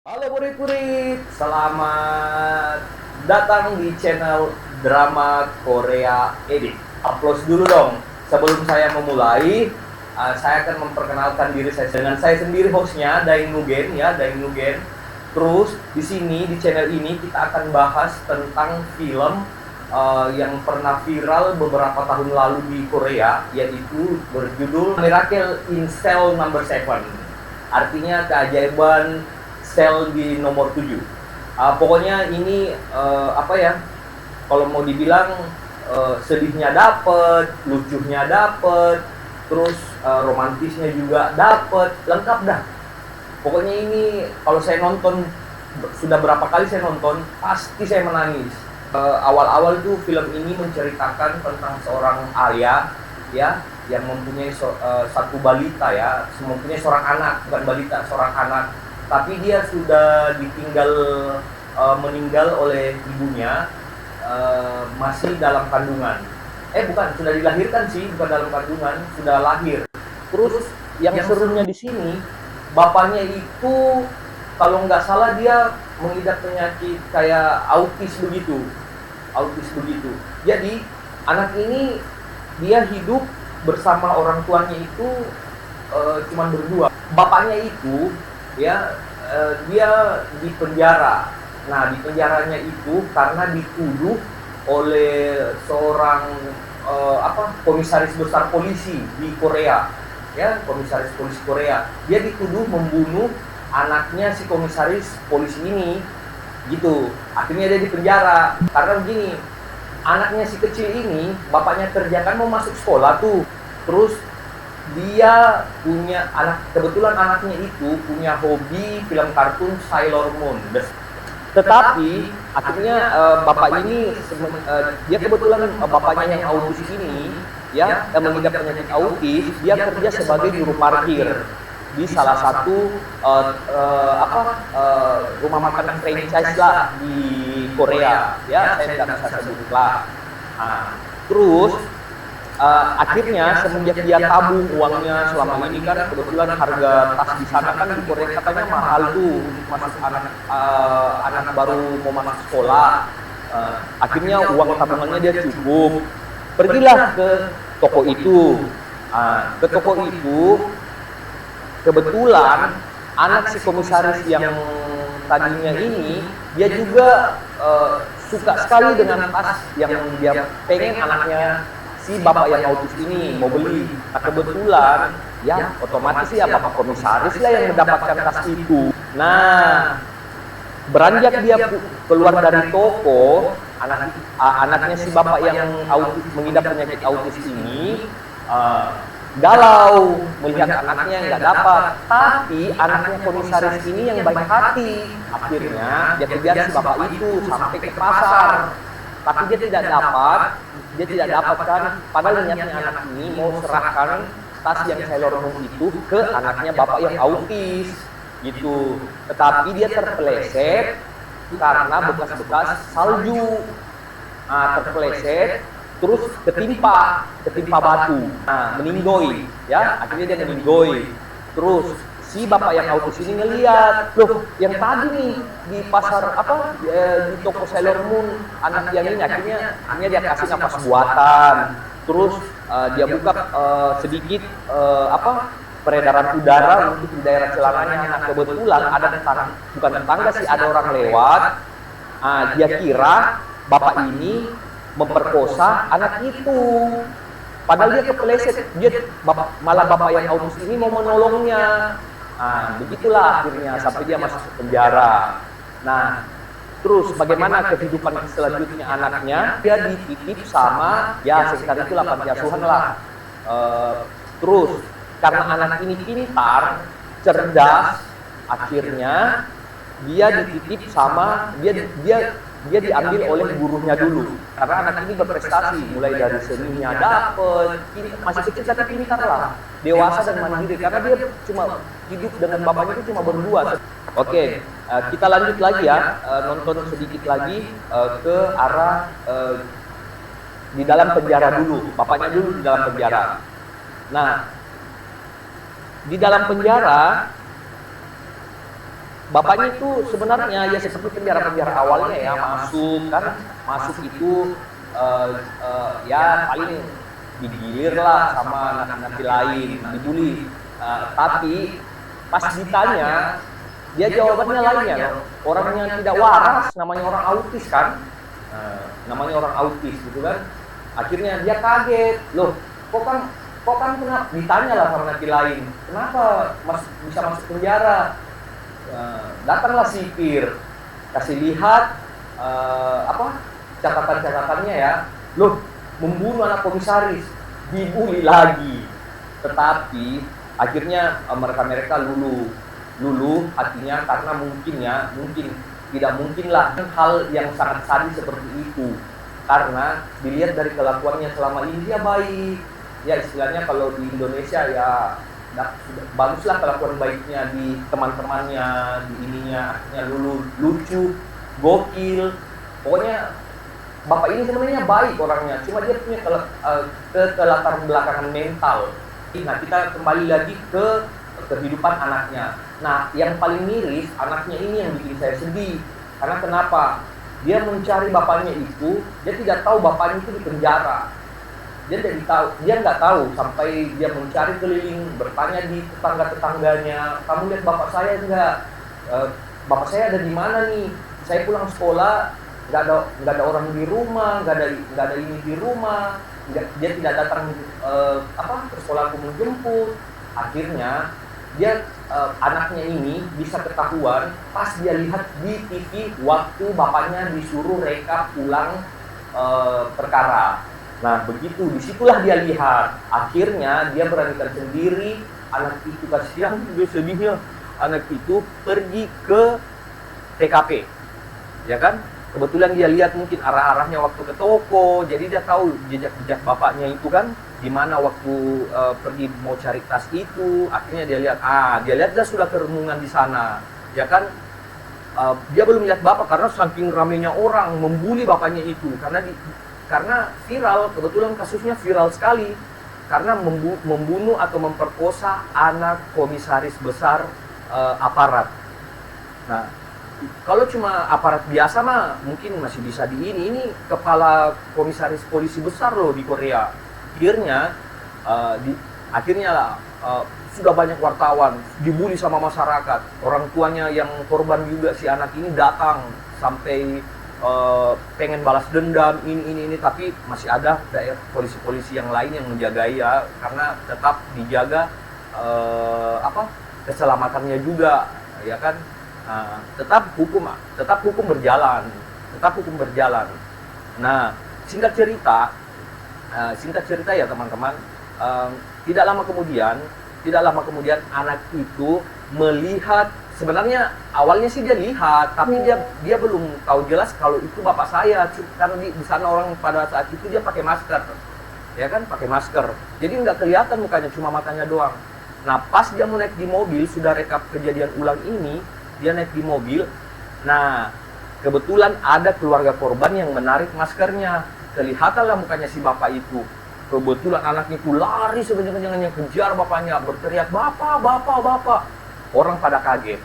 Halo murid-murid, selamat datang di channel Drama Korea Edit. Upload dulu dong. Sebelum saya memulai, saya akan memperkenalkan diri saya dengan saya sendiri, hostnya Daeng Nugen ya, Daeng Nugen. Terus di sini di channel ini kita akan bahas tentang film yang pernah viral beberapa tahun lalu di Korea, yaitu berjudul Miracle in Cell Number 7. Artinya keajaiban sel di nomor 7. Pokoknya ini kalau mau dibilang sedihnya dapet, lucunya dapet, terus romantisnya juga dapet, lengkap dah. Pokoknya ini kalau saya nonton, sudah berapa kali saya nonton, pasti saya menangis. Awal-awal itu film ini menceritakan tentang seorang ayah ya yang mempunyai satu balita ya, mempunyai seorang anak, bukan balita, seorang anak. Tapi dia sudah meninggal oleh ibunya, masih dalam kandungan. Bukan, sudah dilahirkan sih, bukan dalam kandungan, sudah lahir. Terus yang serunya di sini, bapaknya itu kalau nggak salah dia mengidap penyakit kayak autis begitu. Jadi anak ini dia hidup bersama orang tuanya itu cuma berdua. Bapaknya itu ya dia di penjara. Nah, di penjaranya itu karena dituduh oleh seorang komisaris besar polisi di Korea. Ya, komisaris polisi Korea. Dia dituduh membunuh anaknya si komisaris polisi ini. Gitu. Akhirnya dia di penjara. Karena begini, anaknya si kecil ini, bapaknya kerja kan mau masuk sekolah tuh. Terus dia punya kebetulan anaknya itu punya hobi film kartun Sailor Moon. Tetapi akhirnya bapak ini dia kebetulan bapaknya yang autis ini ya mengidap penyakit autis, dia kerja sebagai juru parkir di salah satu rumah makan franchise lah di Korea ya, saya tidak bisa sebut lah. Terus akhirnya semenjak dia tabung uangnya selama ini, kan kebetulan harga tas di sana kan di Korea katanya mahal tuh untuk masuk anak baru mau masuk sekolah. Akhirnya uang tabungannya dia cukup, pergilah ke toko itu. Ke toko itu kebetulan anak si komisaris yang tadinya ini dia juga suka sekali dengan tas yang dia pengen anaknya si bapak yang autis ini mau beli. Nah, kebetulan ya otomatis ya bapak komisaris lah yang mendapatkan tas itu. Nah, beranjak dia keluar dari toko, anaknya si bapak yang mengidap penyakit autis ini galau melihat anaknya yang nggak dapat. Tapi anaknya komisaris ini yang baik hati. Akhirnya dia kejar si bapak itu sampai ke pasar. Tapi dia tidak dapatkan, padahal niatnya anak ini mau serahkan tas yang Sailor Moon itu ke anaknya bapak yang autis gitu. Tetapi dia terpeleset karena bekas-bekas salju. Terpeleset terus ketimpa batu. Meninggoy ya, akhirnya dia meninggoy. Terus si bapak yang autis ini ngeliat, loh yang tadi nih di pasar di toko Sailor Moon anak yang ini, akhirnya dia kasih nafas buatan. Terus dia buka sedikit peredaran udara untuk di daerah celananya. Nah, kebetulan ada tetangga sih, ada orang lewat. Dia kira bapak ini memperkosa anak itu. Padahal dia kepeleset, malah bapak yang autis ini mau menolongnya. Begitulah akhirnya sampai dia masuk ke penjara. Nah, terus bagaimana kehidupan selanjutnya anaknya? Dia dititip sama ya sekitar itulah panti asuhan lah. Terus karena anak ini pintar, cerdas, akhirnya dia dititip sama dia diambil oleh gurunya dulu. Karena anak ini berprestasi, mulai dari seninya dapet, masih kecil tapi pintar lah, dewasa dan mandiri. Karena dia cuma hidup dengan bapaknya itu cuma berdua. Oke, kita lanjut lagi ya, nonton sedikit lagi ke arah di dalam penjara dulu. Bapaknya dulu di dalam penjara. Nah, di dalam penjara bapaknya itu sebenarnya ya seperti penjara-penjara awalnya ya, masuk itu ya paling digilir lah sama anak-anak lain, dibully. Tapi pas ditanya, dia jawabannya lainnya loh. Orang yang tidak waras, namanya orang autis kan, namanya orang autis gitu kan. Akhirnya dia kaget, loh, kok kan kenapa? Ditanya lah sama anak lain, kenapa bisa masuk penjara? Datanglah sipir, kasih lihat catatan-catatannya ya, loh, membunuh anak komisaris, dibully lagi. Tetapi akhirnya mereka lulu artinya karena mungkin tidak mungkinlah hal yang sangat sadis seperti itu, karena dilihat dari kelakuannya selama ini dia baik ya, istilahnya kalau di Indonesia ya baguslah kelakuan baiknya di teman-temannya, di ininya, artinya lucu, gokil, pokoknya bapak ini sebenarnya baik orangnya, cuma dia punya latar belakangan mental. Nah, kita kembali lagi ke kehidupan anaknya. Nah, yang paling miris, anaknya ini yang bikin saya sedih. Karena kenapa? Dia mencari bapaknya itu, dia tidak tahu bapaknya itu di penjara. Dia nggak tahu sampai dia mencari keliling, bertanya di tetangga-tetangganya, kamu lihat bapak saya nggak? Bapak saya ada di mana nih? Saya pulang sekolah, nggak ada orang di rumah, nggak ada ini di rumah. Dia tidak datang ke sekolah aku menjemput. Akhirnya dia anaknya ini bisa ketahuan pas dia lihat di TV waktu bapaknya disuruh rekap ulang perkara. Nah begitu, disitulah dia lihat. Akhirnya dia beranikan sendiri, anak itu kasihan juga sedihnya, anak itu pergi ke TKP, ya kan? Kebetulan dia lihat mungkin arah-arahnya waktu ke toko, jadi dia tahu jejak-jejak bapaknya itu kan di mana waktu pergi mau cari tas itu. Akhirnya dia lihat dia sudah kerenungan di sana, ya kan? Dia belum lihat bapak karena saking ramainya orang membuli bapaknya itu, karena viral, kebetulan kasusnya viral sekali karena membunuh atau memperkosa anak komisaris besar aparat. Nah, kalau cuma aparat biasa mah mungkin masih bisa ini kepala komisaris polisi besar loh di Korea. Akhirnya sudah banyak wartawan dibully sama masyarakat. Orang tuanya yang korban juga si anak ini datang sampai pengen balas dendam ini, tapi masih ada daerah polisi-polisi yang lain yang menjaga ya, karena tetap dijaga keselamatannya juga, ya kan? Tetap hukum berjalan. Nah, singkat cerita ya teman-teman, tidak lama kemudian anak itu melihat, sebenarnya awalnya sih dia lihat, tapi dia belum tahu jelas kalau itu bapak saya, karena di sana orang pada saat itu dia pakai masker, ya kan, pakai masker, jadi nggak kelihatan mukanya, cuma matanya doang. Nah, pas dia mau naik di mobil, sudah rekap kejadian ulang ini, dia naik di mobil. Nah, kebetulan ada keluarga korban yang menarik maskernya, kelihatanlah mukanya si bapak itu. Kebetulan anaknya itu lari sekencang-kencangnya kejar bapaknya, berteriak bapak. Orang pada kaget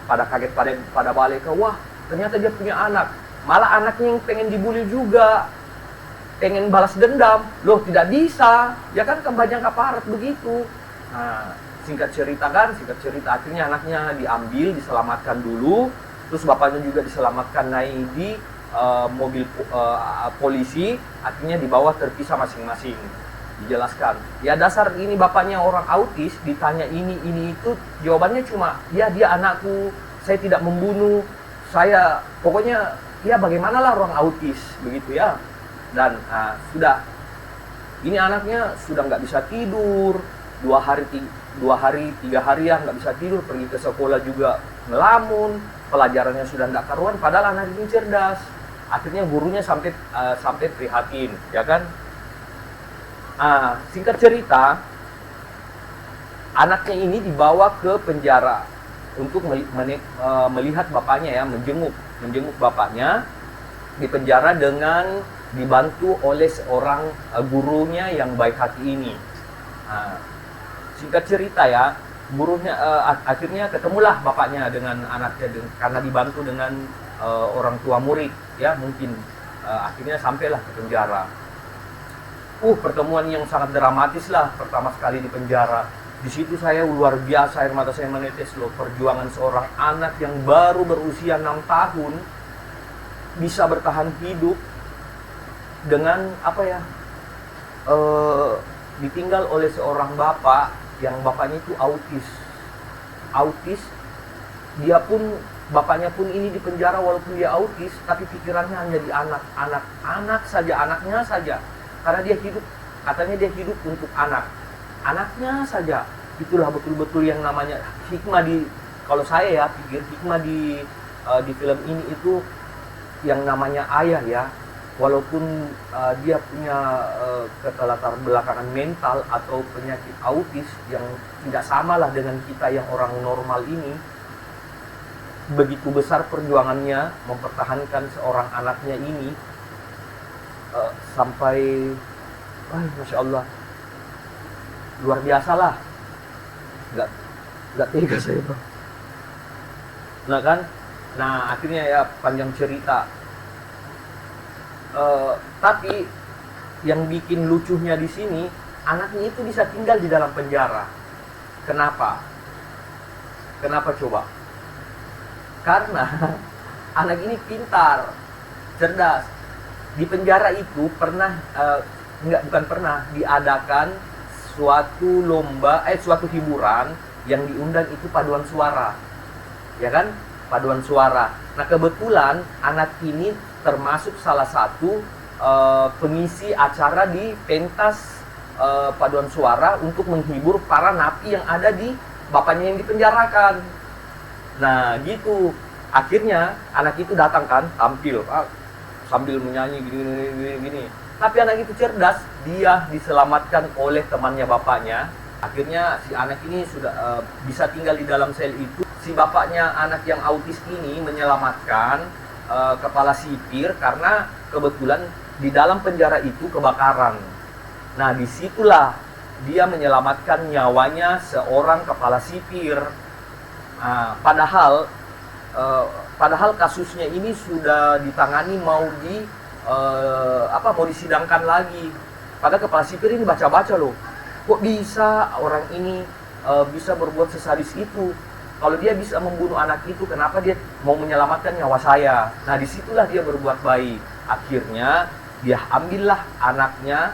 pada balik ke, wah ternyata dia punya anak. Malah anaknya yang pengen dibully juga, pengen balas dendam. Loh tidak bisa, ya kan banyak aparat begitu. Nah, singkat cerita akhirnya anaknya diambil, diselamatkan dulu, terus bapaknya juga diselamatkan naik di mobil polisi, akhirnya dibawa terpisah masing-masing. Dijelaskan, ya dasar ini bapaknya orang autis, ditanya ini itu, jawabannya cuma ya dia anakku, saya tidak membunuh, saya pokoknya ya bagaimanalah orang autis begitu ya. Dan sudah, ini anaknya sudah nggak bisa tidur 2 hari 3 hari ya nggak bisa tidur, pergi ke sekolah juga ngelamun, pelajarannya sudah nggak karuan, padahal anak ini cerdas. Akhirnya gurunya sampai prihatin, ya kan? Singkat cerita, anaknya ini dibawa ke penjara untuk melihat bapaknya ya, menjenguk bapaknya di penjara dengan dibantu oleh seorang gurunya yang baik hati ini. Singkat cerita ya, Gurunya akhirnya ketemulah bapaknya dengan anaknya karena dibantu dengan orang tua murid ya mungkin akhirnya sampailah ke penjara. Pertemuan yang sangat dramatis lah pertama sekali di penjara. Di situ saya luar biasa, air mata saya menetes loh, perjuangan seorang anak yang baru berusia 6 tahun bisa bertahan hidup dengan ditinggal oleh seorang bapak yang bapaknya itu autis. Dia pun bapaknya pun ini di penjara walaupun dia autis, tapi pikirannya hanya di anak saja, anaknya saja. Karena dia hidup, katanya dia hidup untuk anaknya saja. Itulah betul-betul yang namanya hikmah kalau saya ya pikir hikmah di film ini itu yang namanya ayah ya. Walaupun dia punya keterlatar belakangan mental atau penyakit autis yang tidak samalah dengan kita yang orang normal ini, begitu besar perjuangannya mempertahankan seorang anaknya ini sampai Masya Allah, luar biasa lah, nggak tega saya bro. Nah akhirnya ya panjang cerita. Tapi yang bikin lucunya di sini, anaknya itu bisa tinggal di dalam penjara. Kenapa? Kenapa coba? Karena anak ini pintar, cerdas. Di penjara itu diadakan suatu hiburan yang diundang itu paduan suara, ya kan? Paduan suara. Nah kebetulan anak ini termasuk salah satu pengisi acara di pentas paduan suara untuk menghibur para napi yang ada di bapaknya yang dipenjarakan. Nah gitu, akhirnya anak itu datang kan, tampil sambil menyanyi gini. Tapi anak itu cerdas, dia diselamatkan oleh temannya bapaknya. Akhirnya si anak ini sudah bisa tinggal di dalam sel itu. Si bapaknya anak yang autis ini menyelamatkan kepala sipir karena kebetulan di dalam penjara itu kebakaran. Nah disitulah dia menyelamatkan nyawanya seorang kepala sipir. Padahal kasusnya ini sudah ditangani mau disidangkan lagi. Padahal kepala sipir ini baca-baca loh. Kok bisa orang ini bisa berbuat sesadis itu? Kalau dia bisa membunuh anak itu, kenapa dia mau menyelamatkan nyawa saya? Nah disitulah dia berbuat baik. Akhirnya dia ambillah anaknya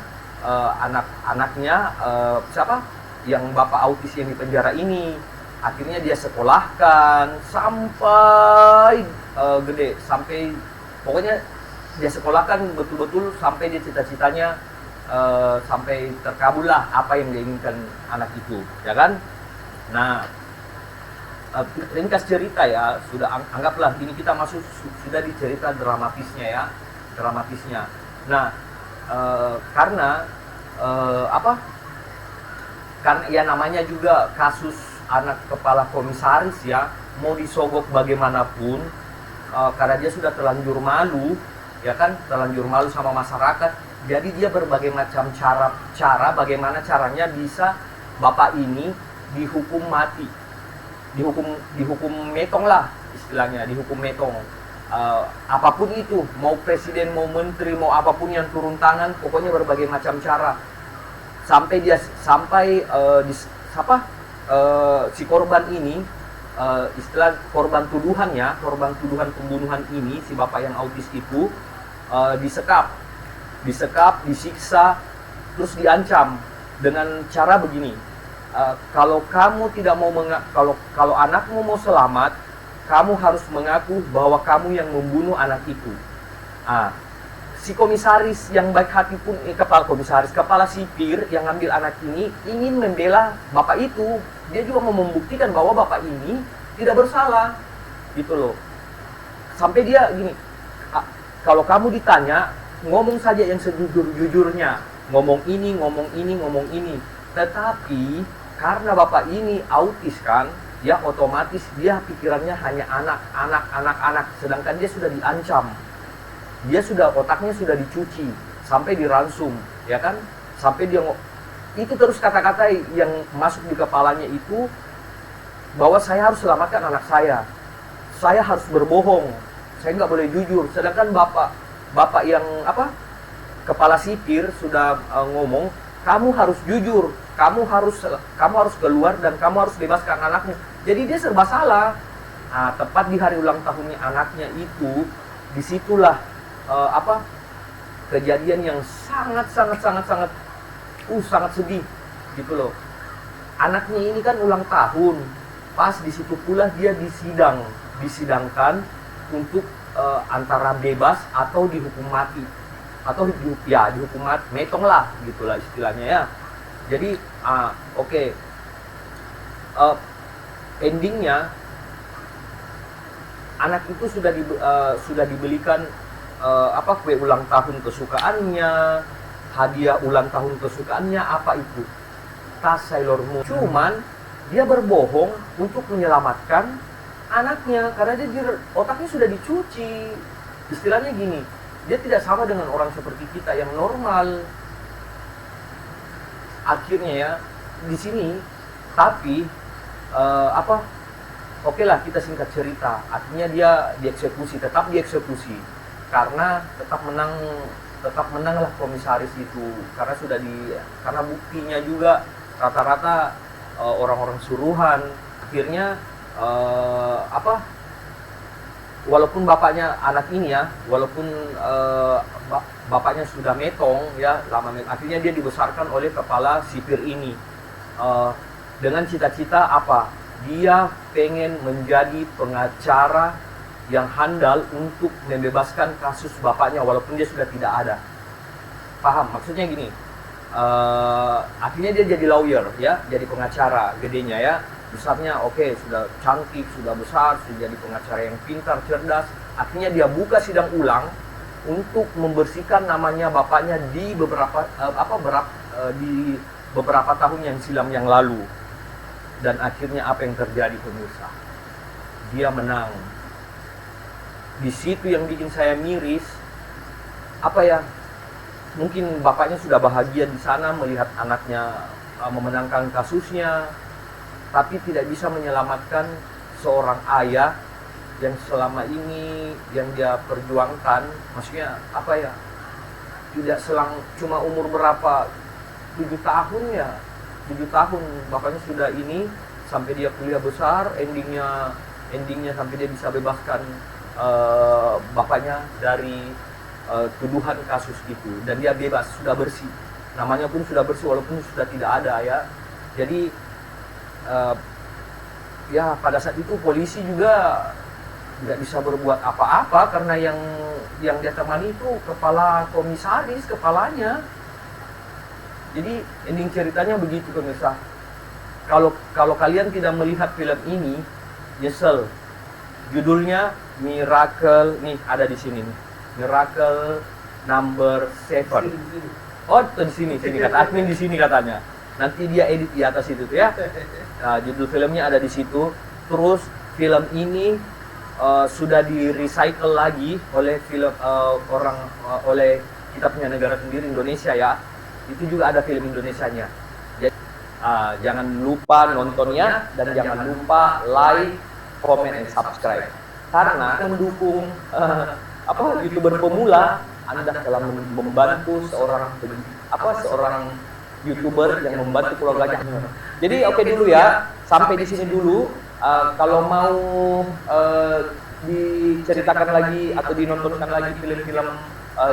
yang bapak autis yang di penjara ini. Akhirnya dia sekolahkan sampai gede, sampai pokoknya dia sekolahkan betul-betul sampai dia cita-citanya sampai terkabullah apa yang dia inginkan anak itu, ya kan? Nah, ringkas cerita ya, sudah anggaplah ini kita masuk sudah di cerita dramatisnya. Nah, karena ya namanya juga kasus anak kepala komisaris ya, mau disogok bagaimanapun karena dia sudah terlanjur malu, ya kan, terlanjur malu sama masyarakat. Jadi dia berbagai macam cara bagaimana caranya bisa bapak ini dihukum mati, dihukum metong lah istilahnya, dihukum metong. Apapun itu, mau presiden, mau menteri, mau apapun yang turun tangan, pokoknya berbagai macam cara sampai si korban ini, istilah korban tuduhan pembunuhan ini, si bapak yang autis itu disekap, disiksa, terus diancam dengan cara begini. Kalau kamu tidak mau kalau anakmu mau selamat, kamu harus mengaku bahwa kamu yang membunuh anak itu. Si komisaris yang baik hati pun, kepala sipir yang ngambil anak ini ingin membela bapak itu. Dia juga mau membuktikan bahwa bapak ini tidak bersalah, gitu loh. Sampai dia gini, kalau kamu ditanya, ngomong saja yang sejujur-jujurnya, ngomong ini. Tetapi karena bapak ini autis kan, ya otomatis dia pikirannya hanya anak, sedangkan dia sudah diancam. Dia otaknya sudah dicuci sampai diransum, ya kan? Sampai dia itu terus kata-kata yang masuk di kepalanya itu bahwa saya harus selamatkan anak saya harus berbohong, saya nggak boleh jujur. Sedangkan bapak yang kepala sipir sudah ngomong, kamu harus jujur, kamu harus keluar dan kamu harus bebaskan anakmu. Jadi dia serba salah. Nah, tepat di hari ulang tahunnya anaknya itu, disitulah kejadian yang sangat sedih gitu loh. Anaknya ini kan ulang tahun, pas di situ pula dia disidangkan untuk antara bebas atau dihukum mati, atau dihukum mati, metong lah gitulah istilahnya ya. Jadi endingnya anak itu sudah dibelikan kue ulang tahun kesukaannya, hadiah ulang tahun kesukaannya, apa itu, tas Sailor Moon. Cuman dia berbohong untuk menyelamatkan anaknya karena otaknya sudah dicuci. Istilahnya gini, dia tidak sama dengan orang seperti kita yang normal. Akhirnya ya di sini, tapi oke lah, kita singkat cerita. Akhirnya dia tetap dieksekusi karena tetap menanglah komisaris itu, karena buktinya juga rata-rata orang-orang suruhan. Akhirnya walaupun bapaknya anak ini ya, walaupun bapaknya sudah metong ya, akhirnya dia dibesarkan oleh kepala sipir ini dengan cita-cita apa? Dia pengen menjadi pengacara yang handal untuk membebaskan kasus bapaknya walaupun dia sudah tidak ada. Paham? Maksudnya gini, akhirnya dia jadi lawyer ya, jadi pengacara gedenya ya, besarnya sudah cantik, sudah besar, sudah jadi pengacara yang pintar, cerdas. Akhirnya dia buka sidang ulang untuk membersihkan namanya bapaknya di beberapa tahun yang silam yang lalu. Dan akhirnya apa yang terjadi pemirsa? Dia menang. Di situ yang bikin saya miris, mungkin bapaknya sudah bahagia di sana melihat anaknya memenangkan kasusnya, tapi tidak bisa menyelamatkan seorang ayah yang selama ini yang dia perjuangkan. Maksudnya tidak cuma umur berapa, 7 tahun ya, 7 tahun bapaknya sudah ini sampai dia kuliah besar, endingnya sampai dia bisa bebaskan bapaknya dari tuduhan kasus itu, dan dia bebas, sudah bersih, namanya pun sudah bersih walaupun sudah tidak ada ya. Jadi ya pada saat itu polisi juga tidak bisa berbuat apa-apa karena yang dia temani itu kepala komisaris, kepalanya. Jadi ending ceritanya begitu pemirsa. Kalau kalian tidak melihat film ini, nyesel. Judulnya Miracle, nih ada di sini nih. Miracle Number 7. Oh, di sini kata admin, di sini katanya. Nanti dia edit di atas itu ya. Nah, judul filmnya ada di situ. Terus film ini sudah di recycle lagi oleh oleh kita punya negara sendiri, Indonesia ya. Itu juga ada film Indonesianya. Jadi jangan lupa nontonnya dan jangan lupa like, comment, and subscribe. Karena mendukung YouTuber pemula, Anda telah membantu seorang YouTuber yang membantu Pulau Gajah. Jadi dulu ya, sampai di sini dulu. Kalau mau diceritakan lagi atau dinontonkan lagi film-film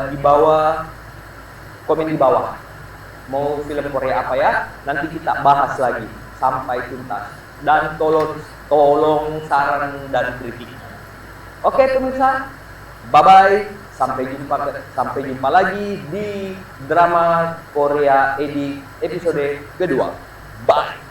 di bawah, komen di bawah. Mau film Korea apa ya? Nanti kita bahas lagi sampai tuntas. Dan tolong saran dan kritik. Oke pemirsa, bye bye. Sampai jumpa lagi di drama Korea Edik episode kedua. Bye.